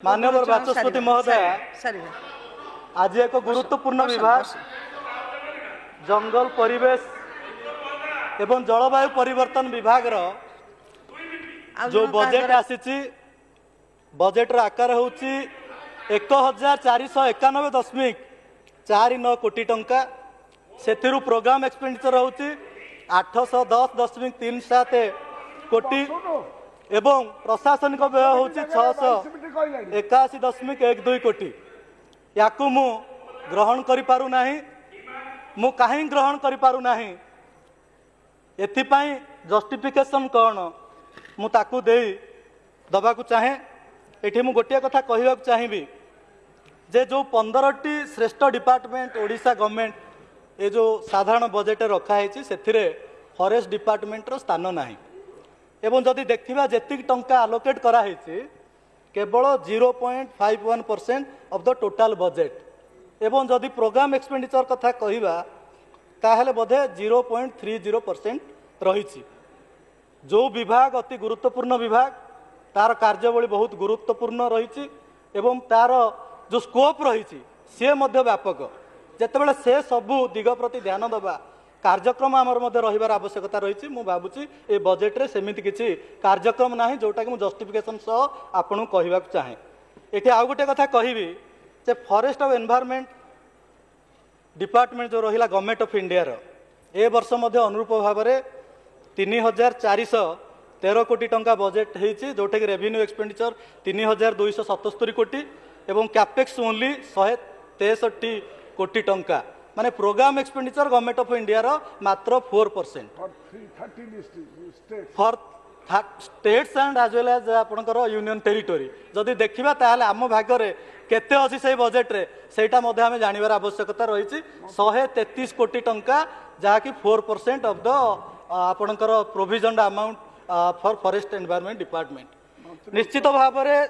माननीय बाचस्पति महोदय, आज एक गुरुत्वपूर्ण विभाग जंगल परिवेश एवं जलवायु परिवर्तन विभाग जो बजेट आसी बजेट आकार हूँ 1491.49 कोटी टंका से प्रोग्राम एक्सपेंडिचर हूँ 810.37 कोटी एवं प्रशासनिक व्यय हूँ 681.12 कोटी। या मु ग्रहण करि पारु नाही, मु काहे ग्रहण करि पारु नाही, एथिपाई जस्टिफिकेशन कौन मु ताकू दे दबा को चाहे। एठी मु गोटिया कथा कहवा चाहिए जे जो 15टी श्रेष्ठ डिपार्टमेंट ओडिशा गवर्नमेंट ये जो साधारण बजेट रखाई से फॉरेस्ट डिपार्टमेंट रो स्थान नाही एवं जदि देखा जी टंका आलोकेट कराई केवल 0.51% ऑफ द टोटाल बजेट एवं जदि प्रोग्राम एक्सपेंडिचर कथा कहवा ताहले बोधे 0.30% रही। जो विभाग अति गुरुत्वपूर्ण विभाग तार कार्यवली बहुत गुरुत्वपूर्ण रही एवं तार जो स्कोप रही सी व्यापक जितेबाला से सबू दिग प्रति ध्यान दबा कार्यक्रम आमर मध्य रहिबार आवश्यकता रही। मु भावुची ए बजेट रे सेमिति किछि कार्यक्रम नाही जोटा कि मु जस्टिफिकेशन सह आपन कहवा चाहे। एठी आउ गोटे कथा कहबी जे फॉरेस्ट ऑफ एनवायरनमेंट डिपार्टमेंट जो रहिला गवर्नमेंट ऑफ इंडिया रो ए वर्ष मध्य अनुरूप भाव में 3413 कोटी टंका बजेट होती जोटा कि रेवेन्यू एक्सपेंडिचर 3277 कोटी एवं कैपेक्स ओनली 163 कोटी टंका माने program expenditure government of India रो मात्र 4% for states and as well as आपनकर यूनियन टेरिटोरी जदि देखिबा ताहले आम भागरे केते अछि से बजेट रे सेटा मध्ये हमें जानिबार आवश्यकता रही 133 कोटी टंका जहाँकि 4% ऑफ द आपनकर provision amount for forest environment department. निश्चित भाव में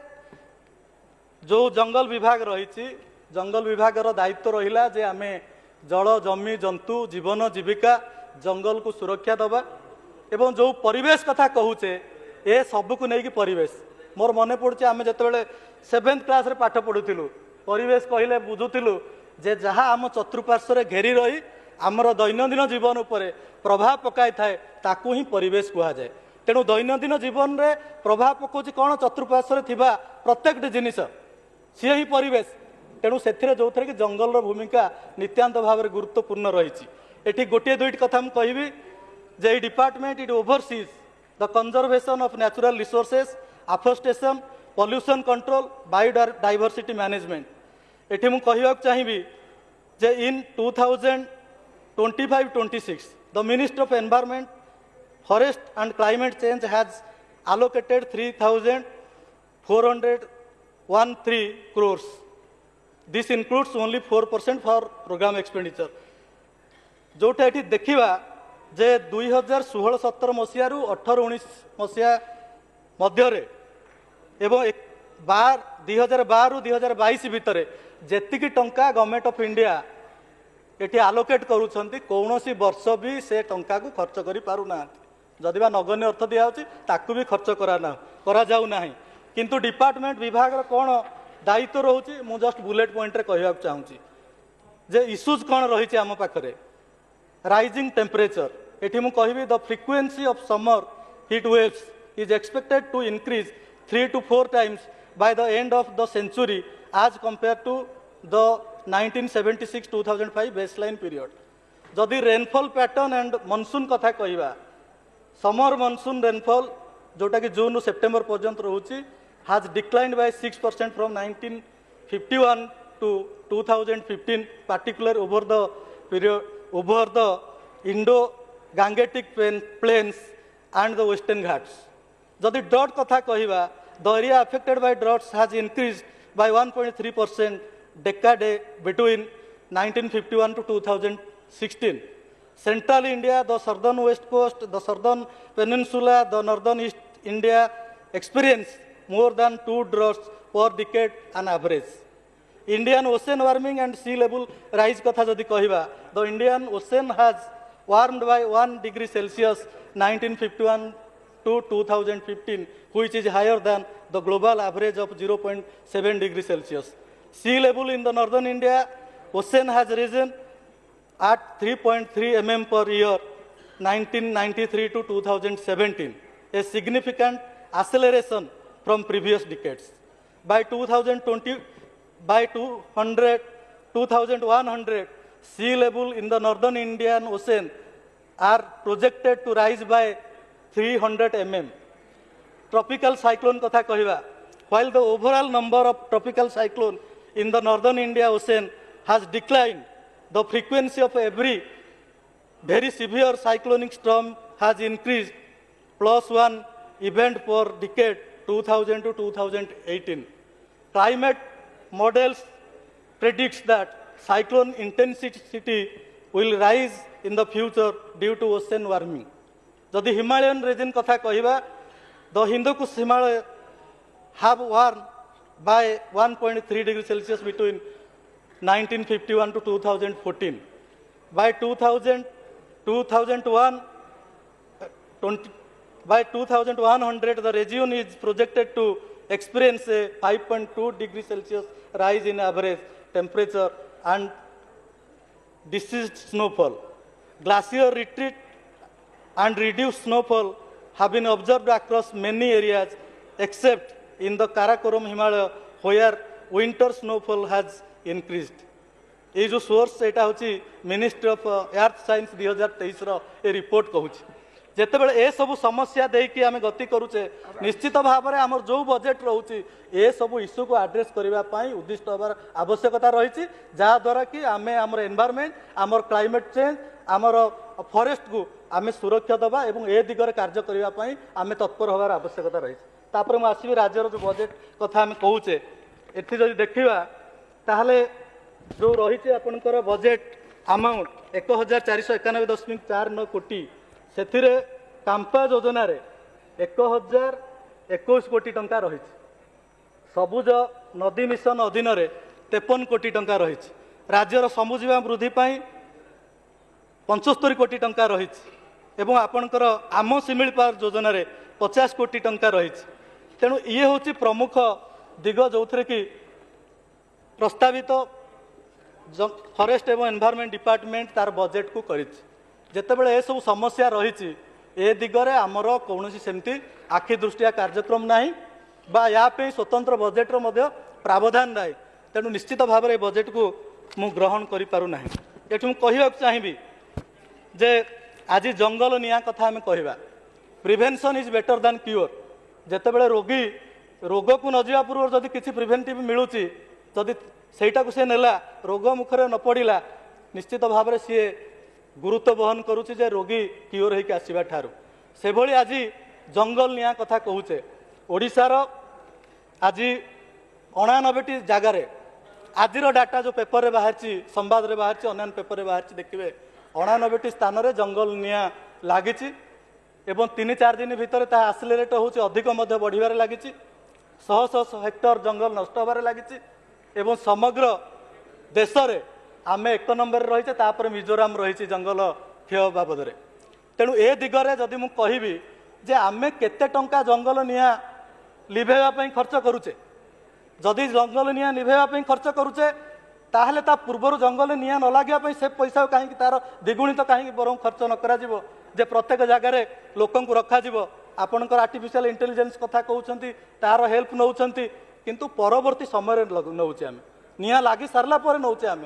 जो जंगल विभाग रही जंगल विभाग दायित्व रहिला जे आमे जल जमी जंतु जीवन जीविका जंगल को सुरक्षा दबा एवं जो परिवेश कथा कहूचे ए सब को लेकिन परिवेश मोर मन पड़े आम जो 7th क्लास रे पाठ पढ़ुलु परिवेश कहले बुझुलु जे जहाँ आम चतुर्पार्श्व घेरी रही आमर दैनंदिन जीवन उपरे प्रभाव पकाई थाए ताकू ही परिवेश कह जाए। तेणु दैनंदिन जीवन रे प्रभाव पकाउछि कौन चतुर्पार्श्व थिबा प्रत्येक जिनिस सी ही परिवेश। तेणु से जो थे कि जंगल भूमिका नित्यांत भाव में गुरुत्वपूर्ण रही। एटी गोटे दुईट कथा मुझे कहबी जे department it oversees the conservation of natural resources afforestation pollution control biodiversity management. एटी मुझे कहवा चाहिए जे in 2025-26 the ministry of environment forest and climate change has allocated 3,413 crores. This includes only 4% for program expenditure. जोटा ये देखा जे 2016-17 मसीह 18-19 मसीहा मध्य एवं 2012-2022 भितर जेतिकी टंका गवर्नमेंट ऑफ इंडिया ये आलोकेट करुँच कौन सी वर्ष भी से टंका को खर्च कर पारना जदि नगण्य अर्थ दिखाई ताकू भी खर्च करा जाऊ नाही। किंतु डिपार्टमेंट विभाग कौन दायित्व रोचे मु जस्ट बुलेट पॉइंट रे कहवा चाहूँगी जे इश्यूज कौन रही आम पाखरे राइजिंग टेम्परेचर। एटी मु कहबी the frequency of summer heat waves is expected to increase 3 to 4 times by the end of the century as compared to the 1976-2005 baseline period. जदि रेनफॉल पैटर्न एंड मनसून कथा कहवा समर मनसून रेनफॉल जोटा कि जून September पर्यंत रोचे has declined by 6% from 1951 to 2015, particularly over the period over the Indo-Gangetic plains and the Western Ghats. जदि drought कथा कहवा the area affected by droughts has increased by 1.3% decade between 1951 to 2016. Central India, the southern west coast, the southern peninsula, the northern east India experience more than 2 droughts per decade on average. Indian ocean warming and sea level rise कथा जदि कहवा the Indian ocean has warmed by 1 degree Celsius 1951 to 2015 which is higher than the global average of 0.7 degrees Celsius. Sea level in the northern India ocean has risen at 3.3 mm per year 1993 to 2017, a significant acceleration from previous decades. By 2020, by 2100, sea level in the northern Indian Ocean are projected to rise by 300 mm. Tropical cyclone kotha kahiba. While the overall number of tropical cyclone in the northern India Ocean has declined, the frequency of every very severe cyclonic storm has increased, +1 event per decade 2000 to 2018. Climate models predicts that cyclone intensity will rise in the future due to ocean warming. Jodi Himalayan region kotha kahiba, the Hindu Kush Himalaya have warmed by 1.3 degrees Celsius between 1951 to 2014. By 2100, the region is projected to experience a 5.2 degrees Celsius rise in average temperature and decreased snowfall. Glacier retreat and reduced snowfall have been observed across many areas except in the Karakoram Himalaya where winter snowfall has increased. ये जो source एटा होची ministry of earth science 2023 रो ए report कहूची जेतेबेले ए सब समस्या देकी आमे गति करूचे निश्चित भाव में आमर जो बजेट रहउची ए सब इश्यू को एड्रेस करबा पई उद्दिष्ट होबार आवश्यकता रहिछि जहा द्वारा कि आमे आमर एनवायरनमेंट आमर क्लाइमेट चेंज आमर फॉरेस्ट को आमे सुरक्षा दबा एवं ए दिगरे कार्य करबा पई आमे तत्पर होबार आवश्यकता रहिछि तापर म आसीबी राज्यर जो बजेट कथा आमे कहूचे एथि जदि देखिबा ताहले जो रही आपंकर बजेट अमाउंट 1491.49 कोटी से कांपा योजना 1021 कोटी टंका रही सबुज नदी मिशन अधीन 53 कोटी टंका रही राज्यर समुजीवा वृद्धि 75 कोटी टंका रही आपणकर आम शिमिलपाल योजना 50 कोटी टंका रही तेणु ये हूँ प्रमुख दिग जो थे कि प्रस्तावित फॉरेस्ट एवं एनवायरनमेंट डिपार्टमेंट तार बजेट को करतेबले ये सब समस्या रही ए दिगरे आमर कौन सेमती आखि दृष्टिया कार्यक्रम ना या स्वतंत्र बजेट प्रावधान ना तेणु निश्चित भाव में बजेट को मु ग्रहण कर पारुना ये कहवाक चाहिए जे आज जंगल निया कथा आम कहवा prevention is better than cure जितेबले रोगी रोग को न जा पूर्व जदि किसी प्रिवेंटिव मिलूँ जदि सेटा को से नेला रोग मुखरे न पड़ा निश्चित भाव में सी गुरुत्व बहन करुच्चे जे रोगी क्योर होकर आसवा ठारू से भली आज जंगल निया कथा कहूचे ओडिशार आज 89 जगार आज डाटा जो पेपर रे बाहर संवाद रे बाहर अन्य पेपर रे बाहर देखिए 89 स्थान रे जंगल निया लगी एवं 3-4 दिन भितर आसिलेट हो अधिक बढ़िबार लगी 100 हेक्टर जंगल नष्ट होबार लगी एवं समग्र देश रे आमे 1 नंबर रही तापर मिजोराम रही जंगल क्षय बाबद तेणु ए दिगरे जदि मु कहबी जे आमे केते टंका जंगल निया लिभेवा खर्च करुचे जदि जंगल निया लिभेवा खर्च करुचे ताहले ता पूर्वर जंगल निया न लगे से पैसा कहीं तार द्विगुणित कहीं बर खर्च न करा जे प्रत्येक जगार लोक रखा आपणकर आर्टिफिशियल इंटेलिजेंस कथा कहते तार हेल्प नौकरी किंतु परवर्ती समय नौचे आम निया लगी सारा पर नौचे आम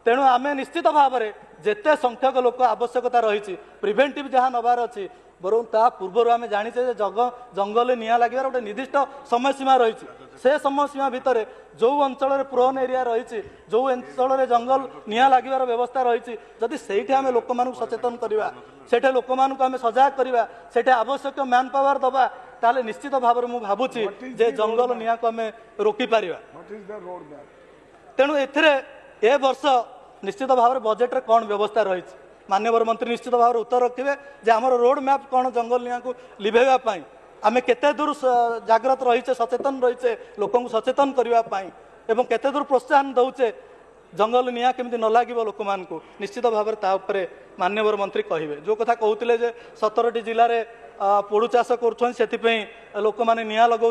तेणु आम निश्चित भाव में जिते संख्यक लोक आवश्यकता रही प्रिभेन्टिव जहाँ नबार अच्छी बर ता पूर्वर आम जाचे जंगल निया लगे गोटे निर्दिष्ट समय सीमा रही से समय सीमा भितर जो अंचल प्रोन एरिया रही जो अंचल जंगल निया लगे व्यवस्था रही जदि से आम लोक सचेतन करवा से लोक आम सजाग करवा से आवश्यक मैन पावर दबा ताले निश्चित भाव में मुझे भावुची जे जंगल निया को आम रोकी पारिबा तेणु ए वर्ष निश्चित भाव में बजेट रे कौन व्यवस्था रही माननीय मंत्री निश्चित भाव में उत्तर रखिए जे आमर रोड मैप कौन जंगल निया को लिभेवा आम केते दूर जागृत रहीचे सचेतन रहीचे लोक सचेतन करने एवं केते दूर प्रोत्साहन दौचे जंगल निया केमती न लगे लोक निश्चित भाव में माननीय मंत्री कहे जो कथा कहते 17टी जिले में पोड़ू चाष कर लोक मैंने निआ लगा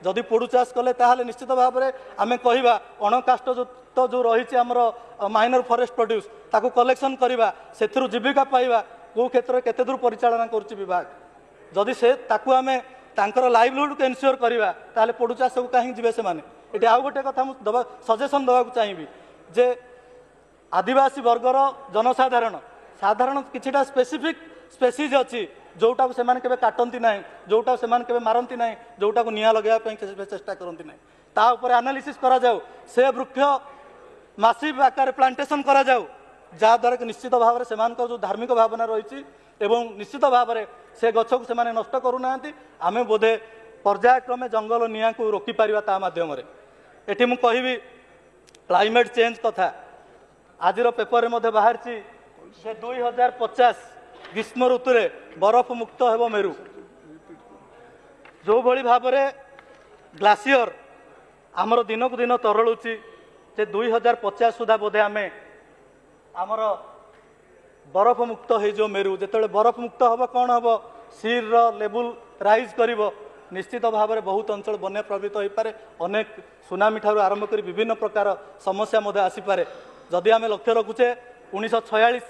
जदि पोड़ू चाष कले ताहले निश्चित भाव में आम कह अणकाष्ट जो रही आमर माइनर फॉरेस्ट प्रोड्यूस ताकू कलेक्शन करवा से जीविका पाइबा कौ क्षेत्र केते दूर परिचालना करुच्ची विभाग जदि से ताकू आम तांकर लाइवलीहुड को एनश्योर करवा ताहले पोड़ू चाष को कहीं जीवे से माने ये आउ गोटे कथा मुझे सजेसन देवाक चाहिए जे आदिवासी वर्गर जनसाधारण साधारण किछिटा स्पेसिफिक स्पेसीज अच्छी जोटा से काटती ना जोटा से मारती ना जोटा को निआ लगे चेष्टा करती ना ता ऊपर एनालिसिस करा जाऊ से वृक्ष मासिव आकार प्लांटेशन करा जाऊ जहाद्वारा कि निश्चित भाव में से जो धार्मिक भावना रही निश्चित भाव में से गछ को से नष्ट करूना आम बोधे पर्यायक्रमे जंगल निआ को रोकीपर ताध्यम एटी मु कहि क्लाइमेट चेंज कथा आज पेपर में बाहर 2050 ग्रीष्म ऋतु में बरफ मुक्त हेब मेरु जो भली भाव में ग्लासीयर आमर दिन को दिन तरलुची जे 2050 सुधा बोधे आम आमर बरफ मुक्त हो मेरु जिते बरफ मुक्त हम कौन हम सी लेवल राइज कर निश्चित भाव में बहुत अंचल बन्या प्रभावित हो पारे अनेक सुनामी ठार आरंभ कर विभिन्न प्रकार समस्या आसीपे जदि आम लक्ष्य रखुचे 1946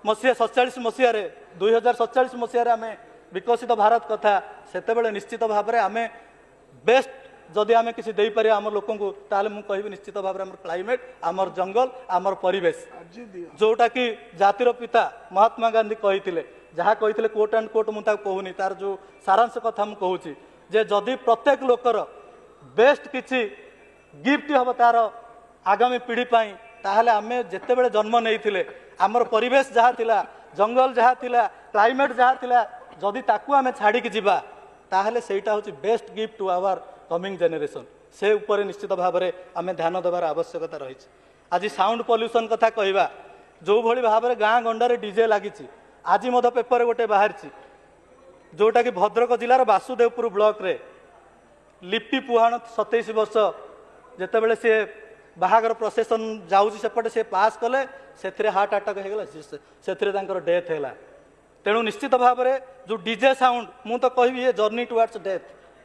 मसीहा 47 मसीह 2047 मसीह आम विकसित भारत कथा से निश्चित भाव में आम बेस्ट जदि आम किसी दे पारे आम लोक ताले मु कहि निश्चित भाव में आम क्लाइमेट आमर जंगल आमर परिवेश जोटा कि जातिर पिता महात्मा गांधी कही जहाँ कही कोट एंड कोट मुझे कहूनी तार जो सारांश कथा मुझे कहूँ जे जदि प्रत्येक लोकर बेस्ट किसी गिफ्ट हम तार आगामी पीढ़ी ताहले आम जिते बड़े जन्म नहीं आमर परिवेश जहाँ थिला जंगल जहाँ थिला क्लाइमेट जहाँ थिला जदि ताकू आम छाड़ी जीवा ताहले सेटा होची best gift to our coming generation से ऊपर निश्चित भाव में आम ध्यान देवार आवश्यकता रही आज साउंड पॉल्यूशन कथा कहवा जो भली भाव में गाँ गंडारे डीजे लगी आज पेपर गोटे बाहर जोटा कि भद्रक जिलार बासुदेवपुर ब्लॉक रे लिपि पुहाण 27 वर्ष जितेबले सी बाहागर प्रोसेसन जाऊँगी सेपटे सी पास कले से हार्ट अटैक होगा से डेथ है तेणु निश्चित भाव में जो डीजे साउंड मु तो कहि ये journey towards death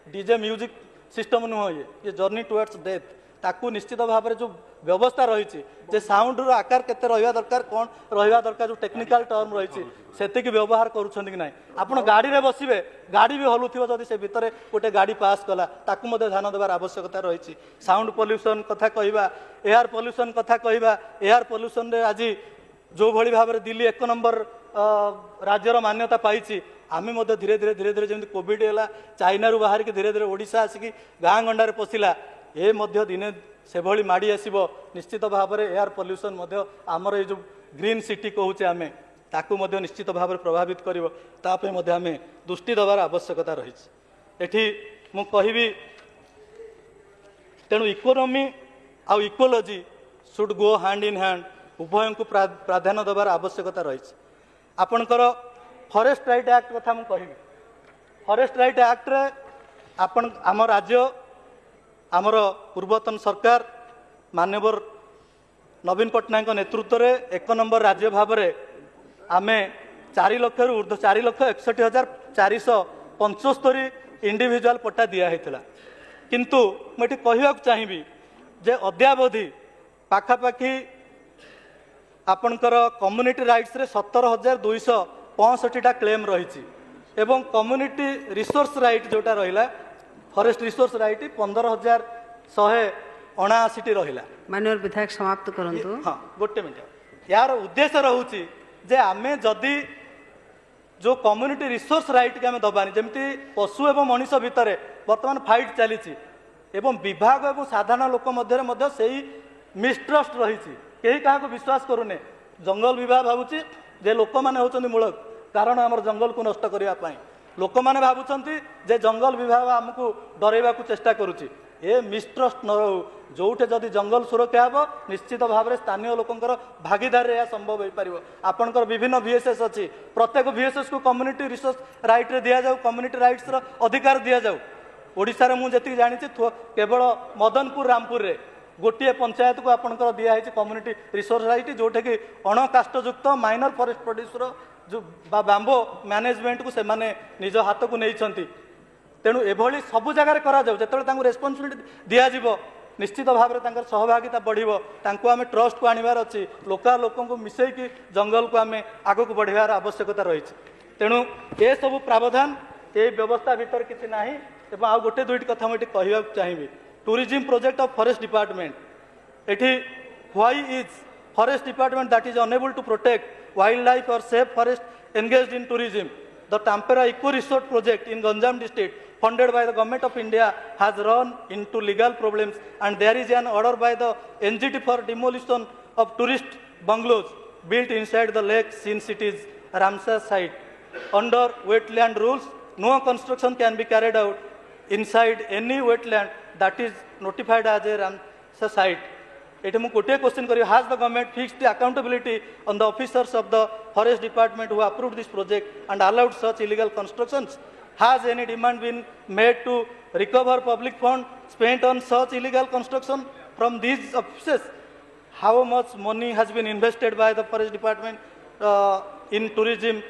DJ music system नुह ये जर्नी टुवर्ड्स डेथ ताकू निश्चित भाव में जो व्यवस्था रही जे साउंड रो आकार केते रहिबा दरकार कौन रहिबा दरकार जो टेक्निकल टर्म रही से व्यवहार करुछन कि ना आपण गाड़ी रे बसिबे गाड़ी भी हलुथिबो जदि से भितर गोटे गाड़ी पास कला ताकू मध्य ध्यान देवार आवश्यकता रही साउंड पॉल्यूशन कथा कहवा एयर पॉल्यूशन कथा कहवा एयर पॉल्यूशन रे आज जो भली भाव में दिल्ली 1 नंबर राज्यर मान्यता पाई आम धीरे धीरे धीरे धीरे जमी कोविड है चाइना रू बाहर धीरे धीरे ओडिशा आसिक गाँ गंडारे पशिला ए दिने से भली माड़ी आसब निश्चित भाव में एयर पॉल्यूशन आमर ये जो ग्रीन सिटी कहूचे आम ताकू निश्चित भाव में प्रभावित कर आम दृष्टि देवार आवश्यकता रही एठी मु कहि तेणु इकोनोमी आउ ecology should go hand in hand उभय को प्राधान्य देवार आवश्यकता रही आपणकर फॉरेस्ट राइट एक्ट कथा मु कहि फॉरेस्ट राइट एक्ट रे आपण आम राज्य आमर पूर्वतन सरकार माननीय नवीन पट्टनायक नेतृत्व में 1 नंबर राज्य भाव में आम 4 लाख रु ऊर्ध्व 4,61,475 इंडिविजुअल पट्टा दिया किंतु मुझे कहवाक चाहिए जे अद्यावधि पाखापाखि आपणकर कम्युनिटी राइट्स रे 17,265 क्लेम रही एवं कम्युनिटी रिसोर्स राइट जोटा रहा फॉरेस्ट रिसोर्स राइट 15,179 रहा माननीय विधायक समाप्त करंतु हाँ गोटे मिनट यार उद्देश्य रोचे जे आमे जदि जो कम्युनिटी रिसोर्स राइट के आम दबानी जमती पशु एवं मनीष भितर बर्तमान फाइट चली एवं विभाग एवं साधारण लोक मध्य से मिसट्रस्ट रही कहीं क्या विश्वास करूने जंगल विभाग भावुची जे लोक मैंने होचंदी मूलक कारण आम जंगल को नष्ट करने लोक मैंने भावुंट जे जंगल विभाग आमको डरवा चेष्टा करुच्ची ए मिसट्रस्ट न रो जोठे जदि जंगल सुरक्षा हे निश्चित भाव में स्थानीय लोकंर भागीदार यह संभव हो पार आपंकर विभिन्न VSS अच्छी प्रत्येक VSS को कम्युनिटी रिसोर्स राइट रे दिया जाऊ कम्युनिटी राइट्स रो अधिकार दिया जाऊ ओडिशा रे मु जति जानी केवल मदनपुर रामपुर रे गोटे पंचायत को आपंकर दिखाई कम्युनिटी रिसोर्स राइट जोटा कि अणकाष्टयुक्त माइनर फॉरेस्ट प्रोड्यूसर जो बांबो मैनेजमेंट को सेमाने निज हाथ को नहीं तेणु एभली सबू जगार करा जो रेस्पॉन्सिबिलिटी दिज्व निश्चित भाव में सहभागिता बढ़िबो आम ट्रस्ट को आनिबार अच्छी लोकल लोक मिसेकी जंगल को आम आग को बढ़ार आवश्यकता रही तेणु ये सब प्रावधान ये व्यवस्था भीतर किसी ना आउ गोटे दुईट कथा मुझे कहवा चाहिए tourism project of forest department एठी why is forest department that is unable to protect wildlife और safe forest engaged in tourism the Tampara eco resort project in Ganjam district funded by the government of India has run into legal problems and there is an order by the NGT for demolition of tourist bungalows built inside the lake since it is Ramsar site. Under wetland rules, no construction can be carried out inside any wetland that is notified as a Ramsar site. It is a question for you. Has the government fixed the accountability on the officers of the forest department who approved this project and allowed such illegal constructions? Has any demand been made to recover public fund spent on such illegal construction from these offices? How much money has been invested by the forest department in tourism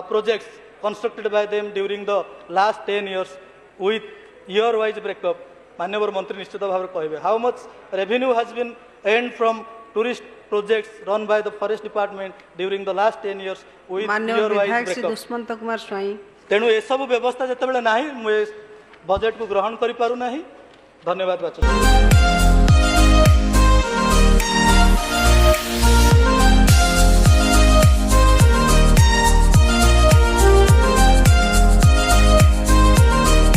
projects constructed by them during the last 10 years with year-wise breakup? माननीय मंत्री निश्चित भाव में कहे how much revenue has been earned from tourist projects run by the forest department during the last 10 years with माननीय year-wise विधायक Shri breakup? Dushmant Kumar स्वाई। तेणु ये सब व्यवस्था जिते ना मुझे बजेट को ग्रहण कर पारु नहीं। धन्यवाद बाचस्पति।